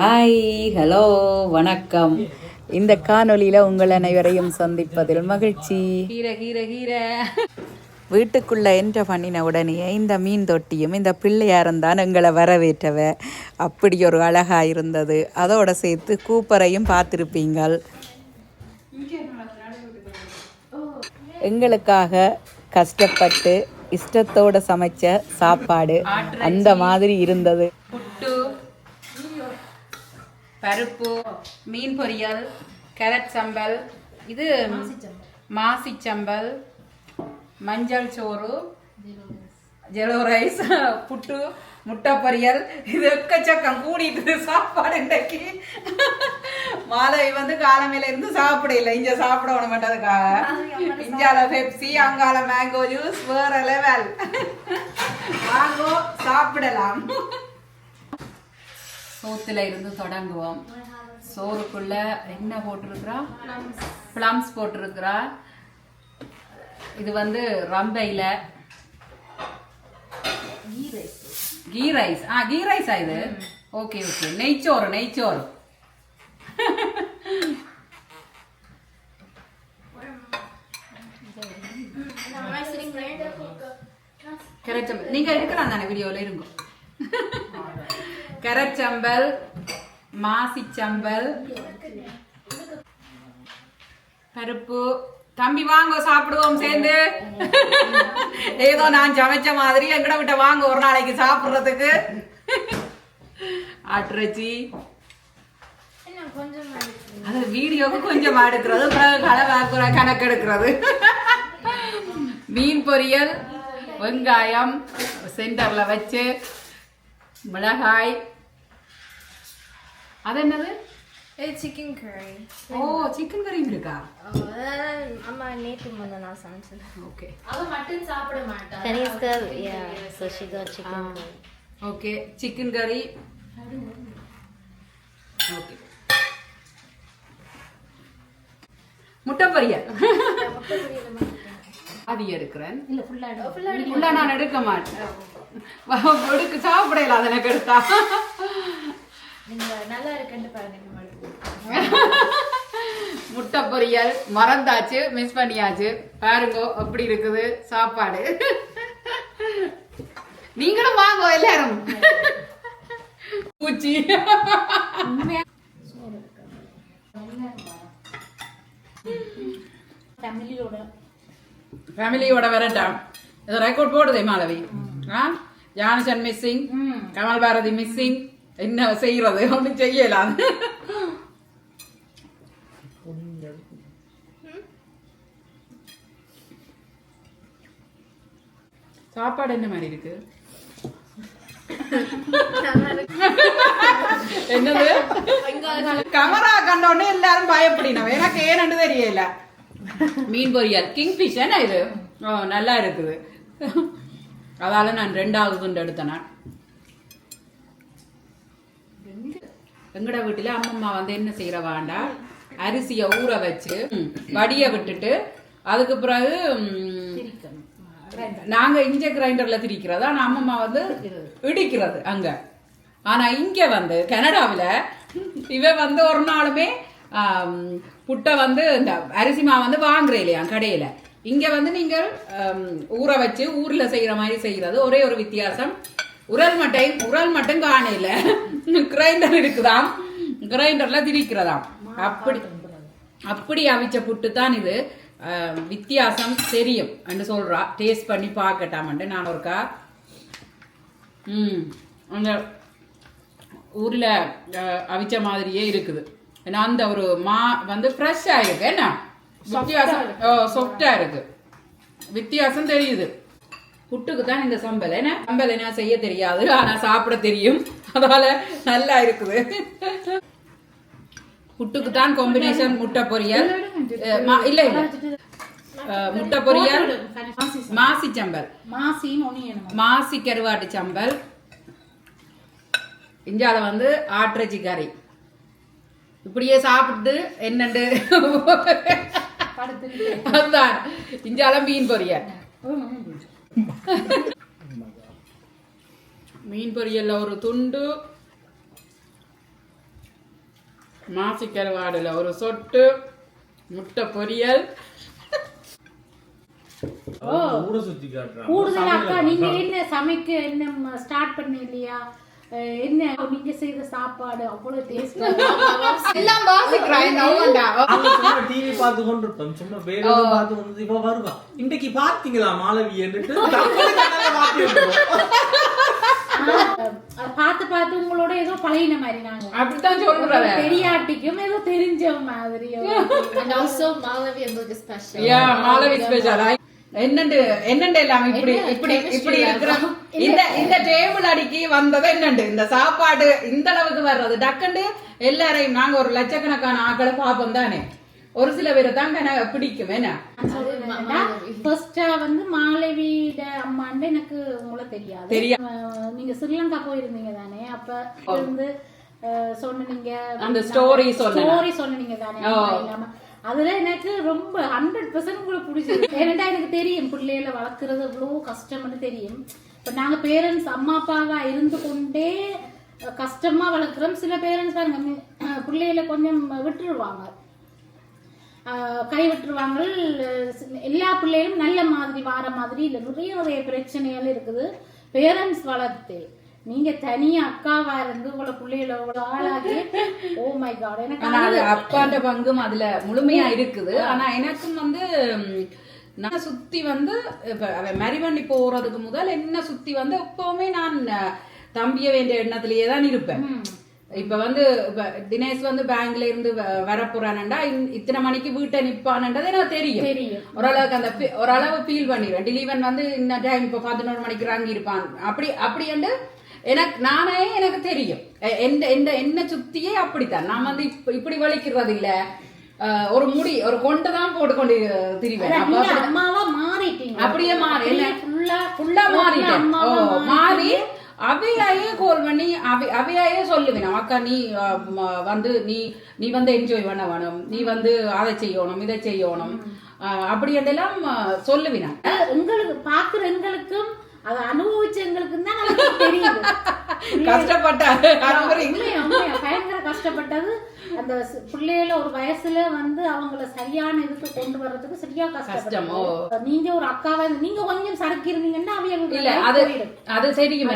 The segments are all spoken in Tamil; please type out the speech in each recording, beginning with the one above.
ஹாய், ஹலோ, வணக்கம். இந்த காணொலியில் உங்கள் அனைவரையும் சந்திப்பதில் மகிழ்ச்சி. வீட்டுக்குள்ள என்டர் பண்ணின உடனே இந்த மீன் தொட்டியும் இந்த பிள்ளையாரும் தான் எங்களை வரவேற்றவ. அப்படி ஒரு அழகாக இருந்தது. அதோட சேர்த்து கூப்பரையும் பார்த்துருப்பீங்கள். எங்களுக்காக கஷ்டப்பட்டு இஷ்டத்தோட சமைச்ச சாப்பாடு அந்த மாதிரி இருந்தது. புட்டு, பருப்பு, மீன் பொரியல், கேரட் சம்பல், இது மாசி சம்பல், மஞ்சள் சோறு, ஜெலோ ரைஸ், புட்டு, முட்டை பொரியல், இது எக்கச்சக்கம் கூடிட்டு சாப்பாடு. இன்றைக்கு மாலை காலமையில இருந்து சாப்பிட இல்லை, இங்க சாப்பிட விட மாட்டதுக்காக இஞ்சால பெப்சி, அங்கால மேங்கோ ஜூஸ், வேற லெவல். வாங்கோ சாப்பிடலாம். சோத்துல இருந்து தொடங்குவோம். சோறுக்குள்ள என்ன போட்டிருக்கிறா? பிளம்ஸ் போட்டிருக்கிறா. இது ரம்பையில கீ ரைஸ். கீ ரைஸா இது? Okay okay. நெய்ச்சோறு நெய்ச்சோறு. நீங்க எடுக்கலாம் தானே, வீடியோல இருங்க. கரச்சம்பல், மாசிச்சம்பல், பருப்பு. தம்பி வாங்க சாப்பிடுவோம் சேர்ந்து. ஏதோ நான் சமைச்ச மாதிரி எங்கட விட்ட வாங்க ஒரு நாளைக்கு சாப்பிடுறதுக்கு. ஆட்டுறச்சி அது வீடியோக்கு கொஞ்சம் எடுக்கிறது, கணக்கு எடுக்கிறது. மீன் பொரியல், வெங்காயம் சென்டர்ல வச்சு, மிளகாய். அது என்னது? சிக்கன் கறி. ஓ, சிக்கன் கறி இருக்கா? அம்மா நேத்து முந்தா நாள் சமைச்சது. ஓகே. அவ மட்டன் சாப்பிட மாட்டா. Kanishka, yeah, so she got chicken curry. Okay, chicken கறி. ஓகே. முட்டை பொரியல். அது எடுக்கிறேன். இல்ல ஃபுல்லா நான் எடுக்க மாட்டேன். சாப்பிடலாம் எனக்கு எடுத்தா. நீங்க நல்லா இருக்குன்னு பாருங்க. முட்டை பொரியல் மறந்தாச்சு, மிஸ் பண்ணியாச்சு. பாருங்க எப்படி இருக்குது சாப்பாடு. நீங்களும் வாங்க எல்லாரும். பூச்சி ஃபேமிலியோட வரட்டாம். இது ரெக்கார்ட் போடுதே Malavi. Johnson missing, Kamal Bharathi missing. என்ன செய்யறது? ஒன்றும் செய்யலாம். சாப்பாடு என்ன மாதிரி இருக்கு? என்னது? கமரா கண்டோன்னு எல்லாரும் பயப்படினோம். எனக்கு ஏன்னு தெரியல. மீன் பொரியல் கிங்ஃபிஷ் என்ன இது? நல்லா இருக்குது. அதால நான் 2வது துண்டு எடுத்தேன். எங்கட வீட்டுல அம்மம்மா என்ன செய்யறவாண்டா, அரிசிய ஊற வச்சு வடிய விட்டுட்டு அதுக்கு பிறகு நாங்க இஞ்ச கிரைண்டர்ல திரிக்கிறது. ஆனா அம்மம்மா இடிக்கிறது அங்க. ஆனா இங்க கனடாவில இவ ஒரு நாளுமே புட்டை இந்த அரிசி மாவு வாங்குறே இல்லையா கடையில. இங்க நீங்கள் ஊற வச்சு ஊர்ல செய்யற மாதிரி செய்யறது. ஒரே ஒரு வித்தியாசம், உரல் மட்டும் காணையில கிரைண்டர் இருக்குதாம், கிரைண்டர்ல திரிக்கிறதாம். அப்படி அவிச்ச புட்டு தான் இது. வித்தியாசம் தெரியும் என்று சொல்றா. டேஸ்ட் பண்ணி பார்க்கட்டாமண்டு நான் ஒருக்கா அந்த ஊர்ல அவிச்ச மாதிரியே இருக்குது. ஏன்னா அந்த ஒரு மா ஃப்ரெஷ்ஷா இருக்கு. என்ன வித்தியாசம், சாஃப்டா இருக்கு. வித்தியாசம் தெரியுது. புட்டுக்கு தான் இந்த சம்பல். என்ன செய்ய தெரியாது, ஆனா சாப்பிட தெரியும். அதனால நல்லா இருக்குது. புட்டுக்கு தான் காம்பினேஷன் முட்டை பொரியல். இல்ல முட்டை பொரியல், மாசி சம்பல், மாசி கருவாட்டு சம்பல். இஞ்சால ஆட்டுறச்சி கறி. இப்படியே சாப்பிட்டு என்னண்டு அதுதான் இஞ்சால மீன் பொரியல். மீன் பொரியல்ல ஒரு துண்டு, மாசி கருவாடுல ஒரு சொட்டு முட்டை பொரியல். கூடுதல் அக்கா நீங்க என்ன சமைக்க என்ன ஸ்டார்ட் பண்ண இல்லையா? என்ன நீங்க செய்த சாப்பாடு அவ்வளவு டேஸ்ட் எல்லாம் வாசிக்கிறான். டிவி பார்த்து கொண்டிருப்போம், சும்மா வேலை பார்த்து கொண்டு இப்ப வருவா. இன்னைக்கு பாத்தீங்களா மாளவி பார்த்து பார்த்து உங்களோட ஏதோ பழகின மாதிரி நாங்க அப்படித்தான் சொல்றேன். தெரியாட்டிக்கும் ஏதோ தெரிஞ்ச மாதிரி. And also Malavi and Luga special. Malavi special. என்னண்டு எல்லாம் இப்படி இப்படி இப்படி இருக்கிற இந்த டேபிள் அடிக்கி வந்தது என்னண்டு இந்த சாப்பாடு இந்த அளவுக்கு வர்றது டக்குண்டு எல்லாரையும் நாங்க ஒரு லட்சக்கணக்கான ஆக்களை பாப்போம் தானே. ஒரு சில பேரை தாங்க பிடிக்கும். என்ன ஃபர்ஸ்டா வந்து மாலவியோட அம்மான்னு எனக்கு உங்களை தெரியாது. நீங்க ஸ்ரீலங்கா போயிருந்தீங்க தானே, அப்ப வந்து சொன்னீங்க அந்த ஸ்டோரி சொன்னீங்க தானே. அதுல எனக்கு ரொம்ப 100% கூட பிடிச்சது. ஏன்னா எனக்கு தெரியும் பிள்ளைகளை வளர்க்கறது எவ்வளவு கஷ்டம்னு தெரியும். இப்ப நாங்க பேரண்ட்ஸ் அம்மா அப்பாவா இருந்து கொண்டே கஷ்டமா வளர்க்குறோம். சில பேரண்ட்ஸ் பாருங்க பிள்ளைகளை கொஞ்சம் விட்டுருவாங்க, கை விட்டுருவாங்க. எல்லா பிள்ளைகளும் நல்ல மாதிரி வார மாதிரி இல்ல, நிறைய பிரச்சனைகள் இருக்குது. பேரண்ட்ஸ் வளர்த்து நீங்க தனியா அக்காவா இருந்து உங்களை பிள்ளைகளோட ஆளாகி ஓ மை காட். எனக்கு அப்பாண்ட பங்கும் அதுல முழுமையா இருக்குது. ஆனா எனக்கும் வந்து நான் சுத்தி வந்து மரிவண்டி போறதுக்கு முதல் என்ன சுத்தி வந்து எப்பவுமே நான் தம்பிய வேண்டிய எண்ணத்திலேயே தான் இருப்பேன். இப்ப வந்து தினேஷ் வந்து பேங்க்ல இருந்து வரப்போறானண்டா இத்தனை மணிக்கு வீட்டை நிப்பானன்றது எனக்கு தெரியும். ஓரளவுக்கு அந்த ஓரளவு ஃபீல் பண்ணிடுவேன். டிலீவன் வந்து இந்த டைம் இப்ப 11 மணிக்கு இறங்கி இருப்பான் அப்படி என்று எனக்கு தெரியும். என்ன சுத்தியே அப்படித்தான். நான் வந்து இப்படி வலிக்கிறது இல்ல, ஒரு முடி ஒரு கொண்டுதான் போட்டுக்கொண்டு திரிவேன். அம்மாவா மாறிட்டீங்க, அப்படியே மாறி அவையாயே கோல் பண்ணி அவையாயே சொல்லுவேன். அக்கா நீ வந்து நீ வந்து என்ஜாய் பண்ண வேணும், நீ வந்து அதை செய்யணும் இதை செய்யணும் அப்படி என்றெல்லாம் சொல்லுவேன். உங்களுக்கு பாக்குற எங்களுக்கும் அதை அனுபவிச்ச எங்களுக்கு தான் நமக்கு தெரியுது. பயங்கர கஷ்டப்பட்டது. அந்த பிள்ளைகள ஒரு வயசுல வந்து அவங்கள சரியான இதுக்கு கொண்டு வர்றதுக்கு சரியா கஷ்டம். நீங்க ஒரு அக்காவா நீங்க கொஞ்சம் சரக்கு இருந்தீங்கன்னா அது தெரியும்.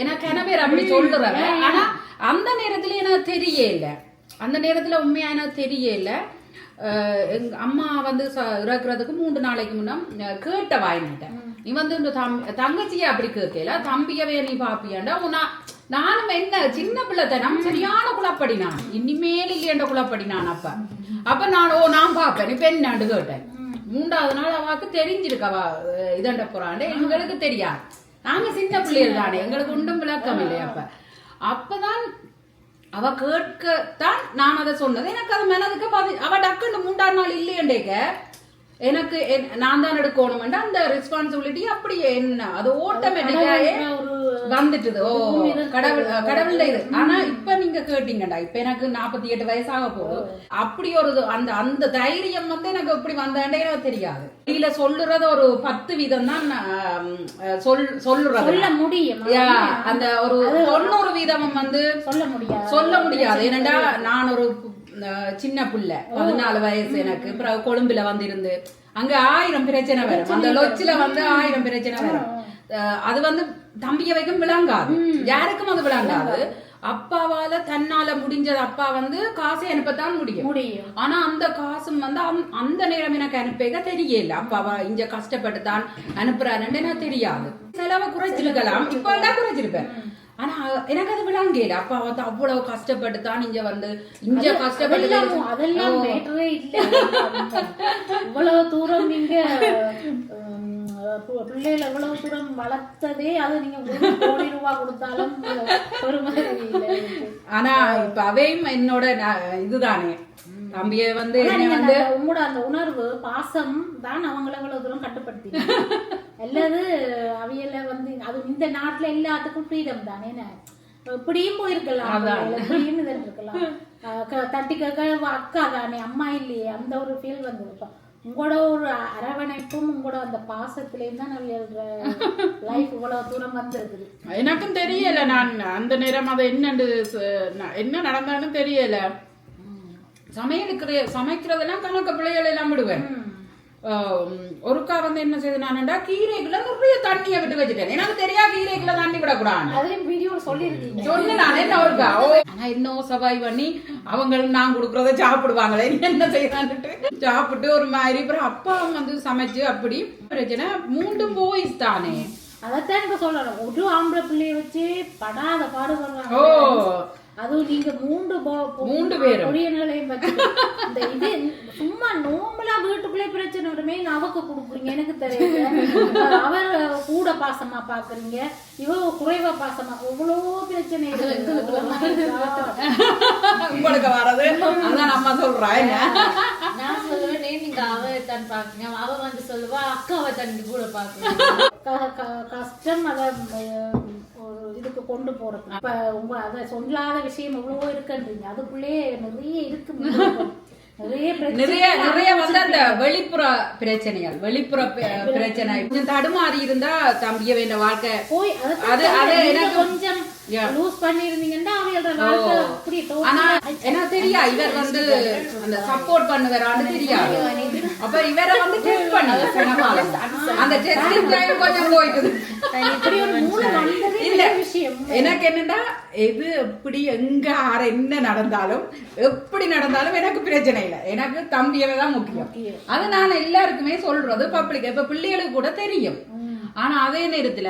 எனக்கு என்ன பேர் அப்படி சொல்றேன். ஆனா அந்த நேரத்துல எனக்கு தெரியல, அந்த நேரத்துல உண்மையா எனக்கு தெரியல. எங்க அம்மா வந்து இறக்குறதுக்கு 3 நாளைக்கு முன்ன கேட்ட வாங்கிட்டேன். நீ வந்து இந்த தங்கச்சிய அப்படி கேட்கல, தம்பியவே நீ பாப்பியாண்டா. நானும் என்ன சின்ன பிள்ளைத்தனம் சரியான குழப்படினான், இனிமேல் இல்லையண்ட குழப்படினான். அப்ப நான் பாப்பேன் இப்ப என்னாண்டு கேட்டேன். 3வது நாள் அவாக்கு தெரிஞ்சிருக்கவா இதண்ட போறாண்டு. எங்களுக்கு தெரியாது, நாங்க சின்ன பிள்ளைகள் தானே, எங்களுக்கு ஒன்றும் விளக்கம் இல்லை. அப்பதான் அவ கேட்கத்தான் நான் அதை சொன்னது. எனக்கு அது மனதுக்கு அவ டக்குன்னு 3ஆம் நாள் இல்லையண்டேக்க எனக்கு நான் தான் எடுக்கணும் அந்த ரெஸ்பான்சிபிலிட்டி அப்படியே என்ன அது ஆட்டோமேட்டிக்காயே வந்துட்டுது. ஓ கடவுள் இது. ஆனா இப்ப நீங்க கேட்டீங்கடா, இப்ப எனக்கு 48 வயசாக போகுது. அப்படி ஒரு அந்த தைரியம் வந்து எனக்கு எப்படி வந்தேன்டே எனக்கு தெரியாது. இதுல சொல்லுறது ஒரு 10% தான் சொல்லுறது சொல்ல முடியும். அந்த ஒரு 90% வந்து சொல்ல முடியாது. ஏனண்டா நான் ஒரு சின்ன புள்ள, 14 வயசு எனக்கு. அப்புறம் கொழும்புல வந்து இருந்து அங்க 1000 பிரச்சனை வரும். அந்த லொச்சில வந்து 1000 பிரச்சனை வரும். அது வந்து தம்பிய வைக்கும் விளங்காது, யாருக்கும் அது விளங்காது. அப்பாவால தன்னால முடிஞ்சது. அப்பா வந்து காசை அனுப்பத்தான் முடியும். ஆனா அந்த காசும் வந்து அந்த நேரம் எனக்கு அனுப்ப தெரியல. அப்பாவா இங்க கஷ்டப்பட்டு தான் அனுப்புறாருன்னு எனக்கு தெரியாது. செலவை குறைச்சிருக்கலாம், இப்ப தான் குறைச்சிருப்பேன். ஆனா எனக்கு அது விளங்கல. அப்பா வந்து அவ்வளவு கஷ்டப்பட்டு தான் இங்க வந்து இங்க கஷ்டப்பட்டு அதெல்லாம் மேட்டரே இல்ல. இவ்வளவு தூரம் நீங்க பிள்ளைகள் எவ்வளவு தூரம் வளர்த்ததே அது நீங்க 1 கோடி ரூபாய் கொடுத்தாலும் ஒரு மாதிரி இல்லை. ஆனா இப்ப அவையும் என்னோட இதுதானே. தம்பிய வந்து உங்களோட அந்த உணர்வு பாசம் தான் அவங்கள எவ்வளவு தூரம் கட்டுப்படுத்தி அல்லது அவையில வந்து அது இந்த நாட்டுல எல்லாத்துக்கும் ஃப்ரீடம் தானே. இப்படியும் போயிருக்கலாம், இப்படியும் இருக்கலாம். தட்டி கேட்க அக்கா தானே, அம்மா இல்லையே, அந்த ஒரு ஃபீல் வந்து உங்களோட ஒரு அரவணைப்பும் உங்களோட அந்த பாசத்திலேயும் தான் லைஃப் இவ்வளவு தூரம் வந்திருக்குது. எனக்கும் தெரியல, நான் அந்த நேரம் அதை என்ன நடந்தாலும் தெரியல. சமைக்கிறதெல்லாம் கணக்கு பிள்ளைகள் எல்லாம் விடுவேன். ஒருக்கா வந்து என்ன செய்து நான்டா கீரைக்குள்ள நிறைய தண்ணியை விட்டு வச்சுட்டேன். எனக்கு தெரியா கீரைக்குள்ள தண்ணி விடக்கூடாது. அதையும் வீடியோ சொல்லிருக்கீங்க. சொன்ன நான் என்ன ஒருக்கா ஆனா இன்னும் சவாய் பண்ணி அவங்க நான் கொடுக்கறத சாப்பிடுவாங்களே, என்ன செய்யறான்ட்டு சாப்பிட்டு ஒரு மாதிரி. அப்புறம் அப்பா வந்து சமைச்சு அப்படி பிரச்சனை. 3 boys தானே. அதைத்தான் இப்ப சொல்லணும். ஒரு ஆம்பளை பிள்ளைய வச்சு படாத பாடுபடுறாங்க. அதுவும் நீங்க 3 பேரும் பொடியங்களையும் வச்சு இந்த இது சும்மா நோம்பலா வீட்டுக்குள்ளே பிரச்சனை வருமே அவக்கு கொடுக்குறீங்க. எனக்கு தெரியல. அவர் கூட பாசமா பாக்குறீங்க, இவ குறைவா பாசமா. எவ்வளவோ பிரச்சனை உங்களுக்கு வர்றது அதான் நம்ம சொல்றேன். நான் சொல்லுவேன் நீங்க அவ தான் பாக்குங்க, அவ வந்து சொல்லுவா அக்காவை தண்ணி கூட பாக்குறேன். கஷ்டம் அதை ஒரு இதுக்கு கொண்டு போறது. இப்ப உங்க அதை சொல்லாத விஷயம் எவ்வளவோ இருக்குன்றீங்க, அதுக்குள்ளே நிறைய இருக்கு. நிறைய வந்து அந்த வெளிப்புற பிரச்சனைகள், வெளிப்புற பிரச்சனை கொஞ்சம் தடுமாறி இருந்தா தம்பிய வேண்ட வாழ்க்கை போய் அது எனக்கு கொஞ்சம் லூஸ் பண்ணி இருந்தீங்கன்னா அவங்களோட வாழ்க்கை அப்படி. ஆனா எனக்கு தெரியா இவர் வந்து அந்த சப்போர்ட் பண்ணுவாரான்னு தெரியாது. அப்ப இவரை வந்து டெஸ்ட் பண்ணி அந்த டெஸ்டிங் டைம் கொஞ்சம் போயிட்டு இல்ல. எனக்கு என்னன்னா எது எப்படி எங்க ஆற என்ன நடந்தாலும் எப்படி நடந்தாலும் எனக்கு பிரச்சனை இல்லை. எனக்கு தம்பியவே தான் முக்கியம். அது நான் எல்லாருக்குமே சொல்றது பப்ளிக். இப்ப பிள்ளைகளுக்கு கூட தெரியும். ஆனா அதே நேரத்துல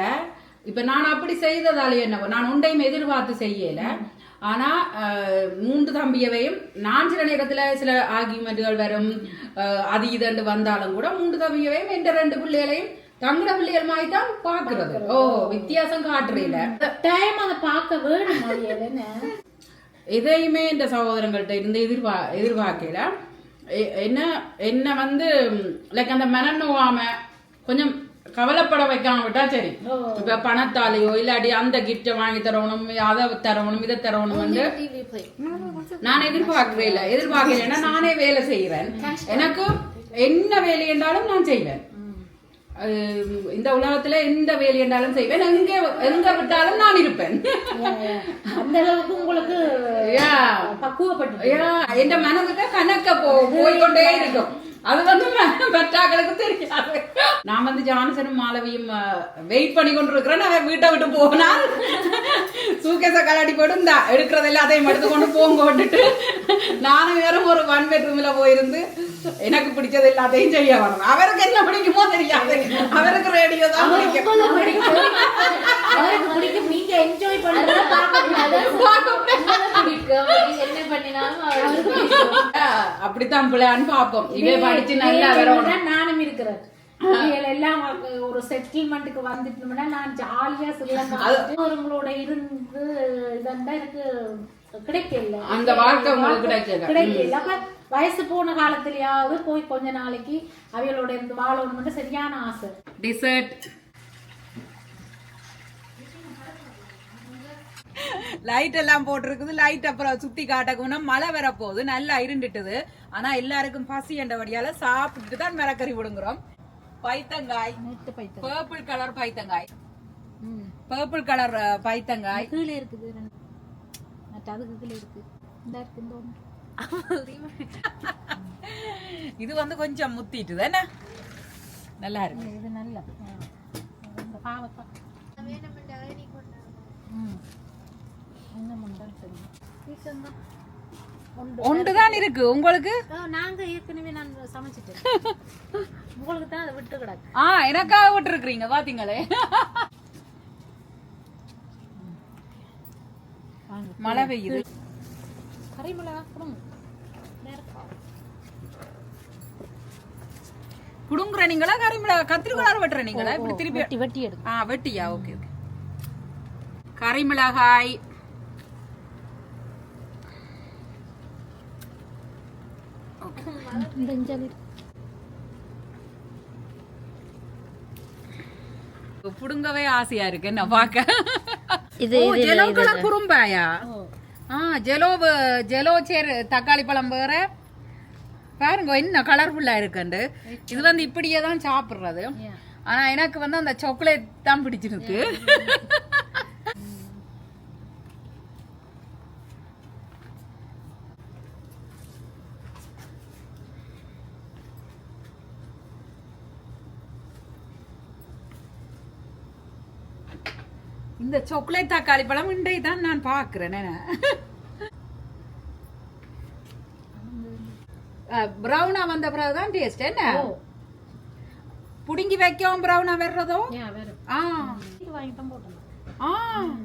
இப்ப நான் அப்படி செய்ததாலே என்ன, நான் ஒன்றையும் எதிர்பார்த்து செய்யல. ஆனா 3 தம்பியவையும் நான் சில நேரத்துல சில ஆர்கியூமெண்ட்கள் வரும், அது இதண்டு வந்தாலும் கூட 3 தம்பியவையும் என்ற 2 பிள்ளைகளையும் தங்கட பிள்ளைகள் மாதிரி தான் பாக்குறது. வித்தியாசம் காட்டுறீல டைம் அதை பார்க்க வேணும். எதையுமே இந்த சகோதரங்கள்ட்ட இருந்து எதிர்பார்க்கல. என்ன வந்து லைக் அந்த மனநோவாம கொஞ்சம் கவலைப்பட வைக்காம விட்டா சரி. இப்ப பணத்தாலேயோ இல்லாடி அந்த கிஃப்ட வாங்கி தரணும், அதை தரணும், இதை தரணும் வந்து நான் எதிர்பார்க்கல. நானே வேலை செய்யறேன். எனக்கு என்ன வேலை என்றாலும் நான் செய்வேன். இந்த உலகத்துல எந்த வேலை என்றாலும் செய்வேன். எங்க விட்டாலும் நான் இருப்பேன். அந்த அளவுக்கு உங்களுக்கு பக்குவப்பட்டு என் மனதுக்கு கணக்க போய்கொண்டே இருக்கும். அது வந்து மற்றாக்களுக்கு தெரியாது. நான் வந்து ஜான்சனும் மாலவியும் வெயிட் பண்ணி கொண்டு இருக்கிறேன். அவன் வீட்டை விட்டு போனால் சூக்கேச கலாடி போட்டு இந்த எடுக்கிறது எல்லாத்தையும் எடுத்து கொண்டு போங்கோட்டுட்டு நானும் வேற ஒரு 1 bedroomல போயிருந்து எனக்கு பிடிச்சது எல்லாத்தையும் செய்ய வரணும். அவருக்கு என்ன பிடிக்குமோ தெரியாது. அவருக்கு ரேடியோ தான் பிடிக்கும். நீங்க என்ஜாய் பண்றத என்ன பண்ணினாலும் அப்படித்தான் பிள்ளைன்னு பாப்போம். இவே படிச்சு நல்லா வரணும். நானும் இருக்கிறேன். எல்லாம் ஒரு செட்டில்மெண்ட்டுக்கு வந்துட்டோம்னா நான் ஜாலியா சொல்லுங்களோட இருந்து இதா எனக்கு கிடைக்கல. அந்த வாழ்க்கை உங்களுக்கு கிடைக்கல. அப்ப வயசு போன காலத்திலயாவது போய் கொஞ்ச நாளைக்கு அவைகளோட இருந்து வாழணும் சரியான ஆசை. டிசர்ட் லைட் எல்லாம் போட்டிருக்குது. லைட் அப்புறம் சுத்தி காட்டக்குன்னா மழை வரப்போகுது. நல்லா இருண்டுட்டுது. ஆனா எல்லாருக்கும் பசி என்றபடியால சாப்பிட்டுட்டு தான் மிரக்கறி விடுங்குறோம். பைத்தங்காய், பர்பிள் கலர் பைத்தங்காய், பர்பிள் கலர் பைத்தங்காய் கீழே இருக்குது. அதுக்கு கீழே இருக்கு. இது வந்து கொஞ்சம் முத்திட்டு என்ன நல்லா இருக்கு. இது நல்லா பாவக்கா ஒன்றுதான் இருக்கு உங்களுக்கு. நாங்க ஏற்கனவே நான் சமைச்சிட்டேன். உங்களுக்கு தான் அதை விட்டு கிடக்கு. எனக்காக விட்டு இருக்கிறீங்க பாத்தீங்களே. மழை பெய்யுது. கறிமிளகா குடுங்குற நீங்களா கறிமிளகா கத்திரிக்கோளாறு வெட்டுற நீங்களா? இப்படி திருப்பி வெட்டி எடுக்கும். வெட்டியா? Okay okay. கறிமிளகாய், புடுங்கவே ஆசையா இருக்கு என்ன பாக்க. ஜெலோ கலர் குறும்பாயா? ஜெலோ சேர் தக்காளி பழம் வேற, பாருங்க என்ன கலர்ஃபுல்லா இருக்குண்டு. இது வந்து இப்படியே தான் சாப்பிடுறது. ஆனா எனக்கு வந்து அந்த சாக்லேட் தான் பிடிச்சிருக்கு. இந்த சாக்லேட் தக்காளி பழம் இன்றை தான் நான் பார்க்கிறேன். ப்ரௌனா வந்த பிறகுதான் டேஸ்ட் என்ன புடுங்கி வைக்கவும் ப்ரௌனா வர்றதோ.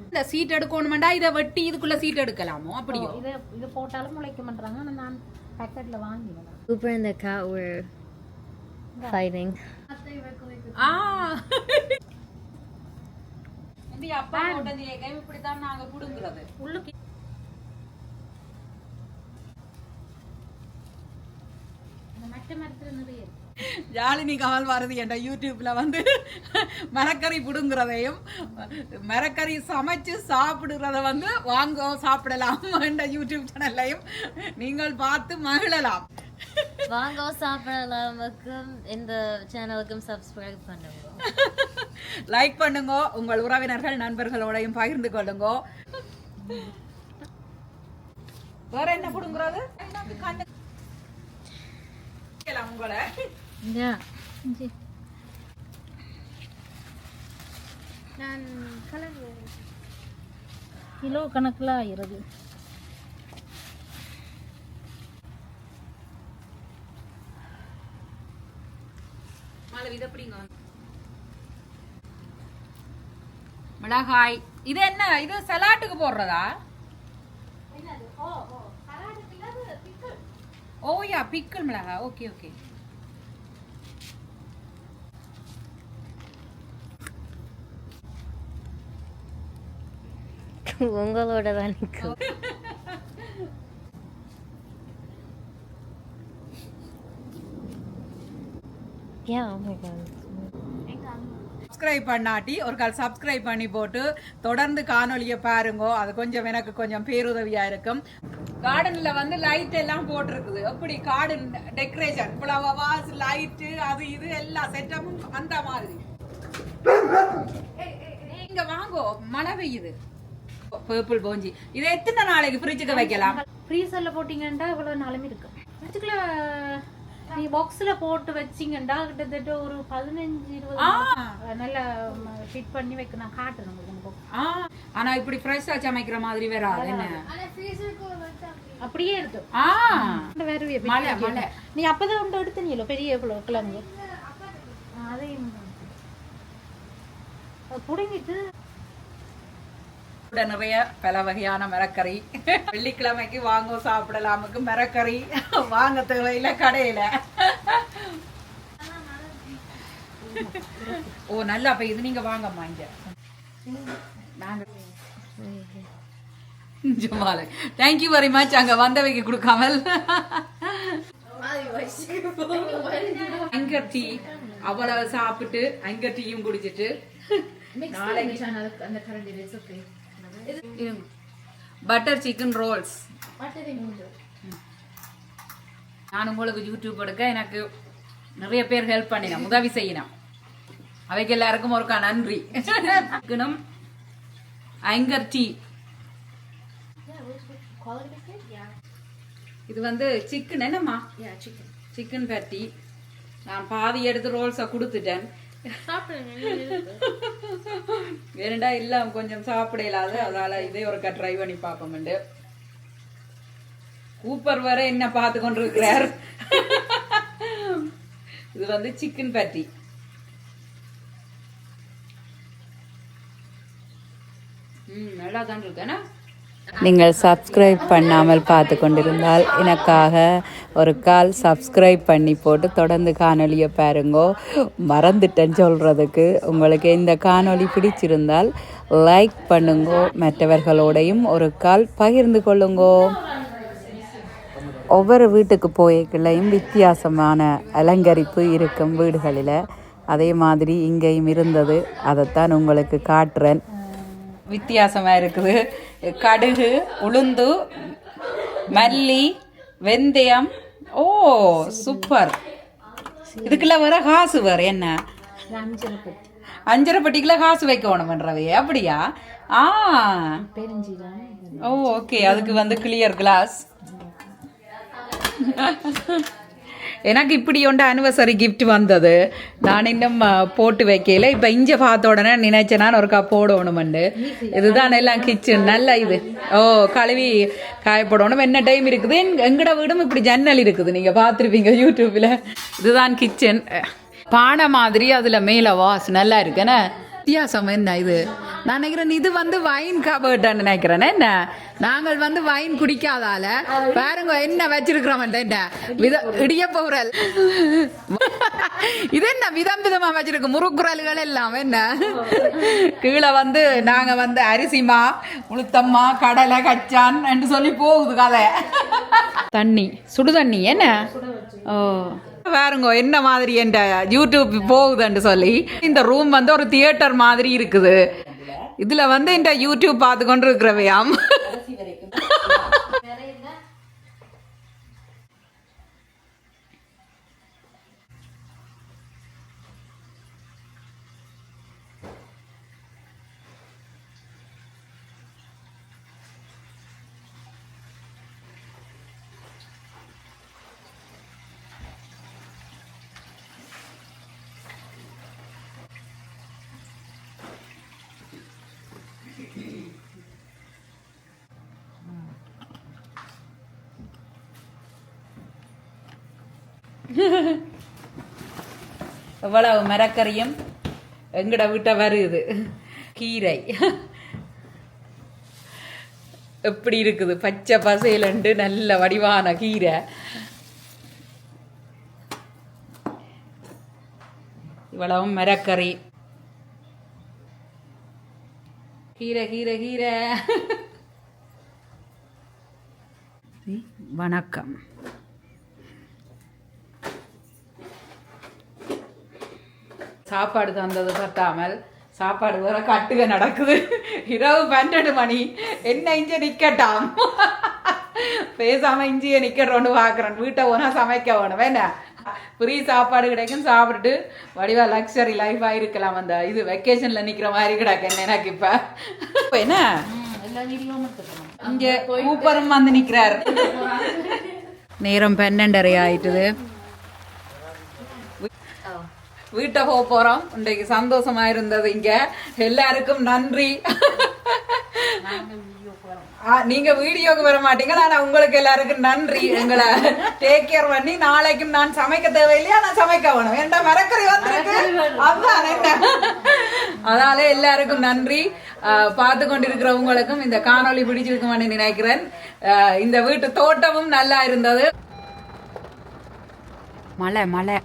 இந்த சீட் எடுக்கணும்டா, இதை வெட்டி இதுக்குள்ள சீட் எடுக்கலாமோ? அப்படியோ இது போட்டாலும் முளைக்க மாட்டாங்க. ஆனா நான் பாக்கெட்ல வாங்கினேன். Cooper and the cat were fighting. இந்த அப்பா உடனே இப்படித்தான் நாங்க புடுங்குறது. உள்ளுக்கு இந்த மட்டை மரத்துல நிறைய ஜாலினி கமல் பாரதி என்ற யூடியூப்ல வந்து மரக்கறி புடுங்குறதையும் மரக்கறி சமைச்சு சாப்பிடுறத வந்து வாங்க சாப்பிடலாம் என்ற யூடியூப் சேனல்லையும் நீங்கள் பார்த்து மகிழலாம். வாங்க சாப்பிடலாமுக்கும் இந்த சேனலுக்கும் சப்ஸ்கிரைப் பண்ணுங்க, லைக் பண்ணுங்க, உங்கள் உறவினர்கள் நண்பர்களோடையும் பகிர்ந்து கொள்ளுங்க. வேற என்ன புடுங்குறது உங்களை நான் கலர் கிலோ கணக்குல ஆயிடுது. மிளகாய் இது என்ன? இது சலாட்டுக்கு போடுறதா? ஓ யா, பிக்கல் மிளகாய். Okay okay. உங்களோட தான் நிற்கும். சப்ஸ்கிரைப் பண்ணாட்டி ஒரு கால் சப்ஸ்கிரைப் பண்ணி போட்டு தொடர்ந்து காணொலியை பாருங்க. அது கொஞ்சம் எனக்கு கொஞ்சம் பேருதவியா இருக்கும். கார்டன்ல வந்து லைட் எல்லாம் போட்டிருக்குது. எப்படி garden decoration, flower vase, light, அது இது எல்லா செட்டப்பும் அந்த மாதிரி. இங்க வாங்கோ, மழை பெய்யுது. பர்பிள் போஞ்சி இது எத்தனை நாளைக்கு ஃப்ரிட்ஜுக்கு வைக்கலாம்? ஃப்ரீசர்ல போட்டீங்கன்னா இவ்வளவு நாளுமே இருக்கு. ஃப்ரிட்ஜுக்குள்ள நீ பாக்ஸ்ல போட்டு வச்சீங்கன்னா கிட்டத்தட்ட ஒரு 15-20 நல்லா ஃபிட் பண்ணி வைக்க நான் காட்டுறேன் உங்களுக்கு. ஆனா இப்படி ஃப்ரெஷ்ஷா சமைக்கிற மாதிரி வராது. என்ன அப்படியே இருக்கு. நீ அப்பதான் ஒன்று எடுத்தீங்களோ பெரிய கிழங்கு, அதையும் புடுங்கிட்டு நிறைய பல வகையான மரக்கறி. வெள்ளிக்கிழமைக்கு வாங்க சாப்பிடலாமுக்கு மரக்கறி வாங்க தேவையில்லை கடையில. ஓ நல்லா, அப்ப இது நீங்க வாங்கம்மா. இங்க தேங்க்யூ வெரி மச். அங்க வந்தவைக்கு கொடுக்காமல் அங்கர் டீ அவ்வளவு சாப்பிட்டு அங்கர் டீயும் குடிச்சிட்டு பட்டர் சிக்கன் ரோல்ஸ். நான் உங்களுக்கு யூடியூப் எடுக்க எனக்கு நிறைய பேர் ஹெல்ப் பண்ணினேன், உதவி செய்யணும். அவைக்கு எல்லாருக்கும் ஒருக்கா நன்றி. அங்கர் டீ. இது வந்து சிக்கன் என்னம்மா? சிக்கன் பேட்டி. நான் பாதி எடுத்து ரோல்ஸை கொடுத்துட்டேன். வேணுண்டா இல்ல கொஞ்சம் சாப்பிட இல்லாத, அதனால இதே ஒருக்கா ட்ரை பண்ணி பார்ப்போம். கூப்பர் வர என்ன பார்த்து கொண்டிருக்கிறார். இது வந்து சிக்கன் பேட்டி. நல்லா தான் இருக்கேன்னா. நீங்கள் சப்ஸ்கிரைப் பண்ணாமல் பார்த்து கொண்டிருந்தால் எனக்காக ஒரு கால் சப்ஸ்கிரைப் பண்ணி போட்டு தொடர்ந்து காணொலியை பாருங்கோ. மறந்துட்டேன்னு சொல்கிறதுக்கு. உங்களுக்கு இந்த காணொலி பிடிச்சிருந்தால் லைக் பண்ணுங்கோ, மற்றவர்களோடையும் ஒரு கால் பகிர்ந்து கொள்ளுங்கோ. ஒவ்வொரு வீட்டுக்கு போய்களையும் வித்தியாசமான அலங்கரிப்பு இருக்கும் வீடுகளில். அதே மாதிரி இங்கேயும் இருந்தது, அதைத்தான் உங்களுக்கு காட்டுறேன். வித்தியாசமாக இருக்குது. கடுகு, உளுந்து, மல்லி, வெந்தயம், ஓ சூப்பர். இதுக்குள்ள வேற காசு வேற என்ன? 5 பெட்டிக்குள்ள காசு வைக்கணும்ன்றவே அப்படியா? ஓ ஓகே. அதுக்கு வந்து கிளியர் கிளாஸ். எனக்கு இப்படி ஒன்று அனிவர்சரி கிஃப்ட் வந்தது. நான் இன்னும் போட்டு வைக்கல. இப்போ இஞ்ச பார்த்த உடனே நினைச்சேன் நான் ஒருக்கா போடணுமெண்டு. இதுதான் எல்லாம் கிச்சன். நல்ல இது. ஓ கழுவி காயப்படணும். என்ன டைம் இருக்குது. எங்கட வீடும் இப்படி ஜன்னல் இருக்குது, நீங்கள் பார்த்துருப்பீங்க யூடியூப்பில். இதுதான் கிச்சன். பானை மாதிரி அதில் மேலே வாஸ் நல்லா இருக்குண்ணே. வித்தியாசம் என்ன இது? நான் நினைக்கிறேன் இது வந்து வைன் கபர்ட்னு நினைக்கிறேன். என்ன நாங்கள் வந்து வைன் குடிக்காதால பாருங்க என்ன வச்சிருக்கிறோம். என்ன இடியப்ப உரல் இது என்ன விதம் விதமா வச்சிருக்கு. முறுக்குறல்கள் எல்லாம் என்ன. கீழே வந்து நாங்க வந்து அரிசிமா உளுத்தம்மா கடலை கச்சான் என்று சொல்லி போகுது கதை. தண்ணி சுடு தண்ணி என்ன. ஓ பாருங்க என்ன மாதிரி என்ற யூடியூப் போகுதுன்னு சொல்லி. இந்த ரூம் வந்து ஒரு தியேட்டர் மாதிரி இருக்குது. இதுல வந்து இந்த யூடியூப் பார்த்து கொண்டு இருக்கிறவையாம். எவ்வளவு மரக்கறியும் எங்கட வீட்டை வருது. கீரை எப்படி இருக்குது, பச்சை பசையிலண்டு நல்ல வடிவான கீரை. இவ்வளவும் மரக்கறி. கீரை கீரை கீரை. வணக்கம். சாப்பாடு தந்தது பத்தாமல் சாப்பாடு வேற கட்டுக நடக்குது. இரவு 12 மணி. என்ன இஞ்சி நிக்கட்டாம். பேசாம இஞ்சியை நிக்கிறோன்னு பாக்குறேன். வீட்டை போனா சமைக்க வேணும். என்ன ஃப்ரீ சாப்பாடு கிடைக்கும், சாப்பிட்டுட்டு வடிவா லக்ஸரி லைஃபா இருக்கலாம். அந்த இது வெக்கேஷன்ல நிக்கிற மாதிரி கிடக்கு எனக்கு. இப்ப என்ன இங்க கூப்பரும் வந்து நிக்கிறாரு. நேரம் 12:30 ஆயிட்டுது. வீட்டை போக போறோம். இன்றைக்கு சந்தோஷமா இருந்தது. இங்க எல்லாருக்கும் நன்றி. நீங்க வீடியோக்கு வர மாட்டீங்க. நான் உங்களுக்கு எல்லாருக்கும் நன்றி. எங்களை டேக் கேர் பண்ணி நாளைக்கும் நான் சமைக்க தேவையில்லையா, நான் சமைக்க வேணும். என்ன மரக்கறி வந்திருக்கு அதுதான் என்ன. அதனால எல்லாருக்கும் நன்றி. பார்த்து கொண்டிருக்கிறவங்களுக்கும் இந்த காணொளி பிடிச்சிருக்கும்னு நினைக்கிறேன். இந்த வீட்டு தோட்டமும் நல்லா இருந்தது. மழை மழை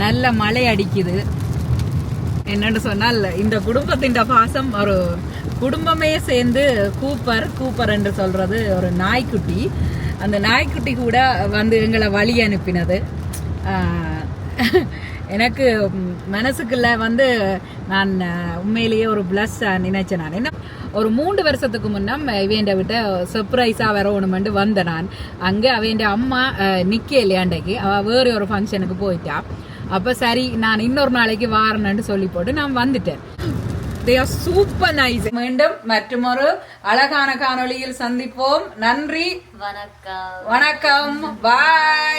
நல்ல மழை அடிக்குது. என்னன்னு சொன்னால் இந்த குடும்பத்தின் பாசம். ஒரு குடும்பமே சேர்ந்து கூப்பர் என்று சொல்றது ஒரு நாய்க்குட்டி. அந்த நாய்க்குட்டி கூட வந்து எங்களை வழி அனுப்பினது. எனக்கு மனசுக்குள்ள வந்து நான் உண்மையிலேயே ஒரு பிளஸ் நினைச்சேன். நான் என்ன ஒரு 3 வருஷத்துக்கு முன்னம் இவேண்ட விட்ட சர்ப்ரைஸா வரணுமெண்டு வந்தேன். நான் அங்கே அவேண்ட அம்மா நிக்கலையாண்டைக்கு அவள் வேறு ஒரு ஃபங்க்ஷனுக்கு போயிட்டா. அப்போ சரி நான் இன்னொரு நாளைக்கு வாரணுன்னு சொல்லி போட்டு நான் வந்துட்டேன். They are super nice. மீண்டும் மற்றொரு அழகான காணொளியில் சந்திப்போம். நன்றி, வணக்கம், வணக்கம், பாய்.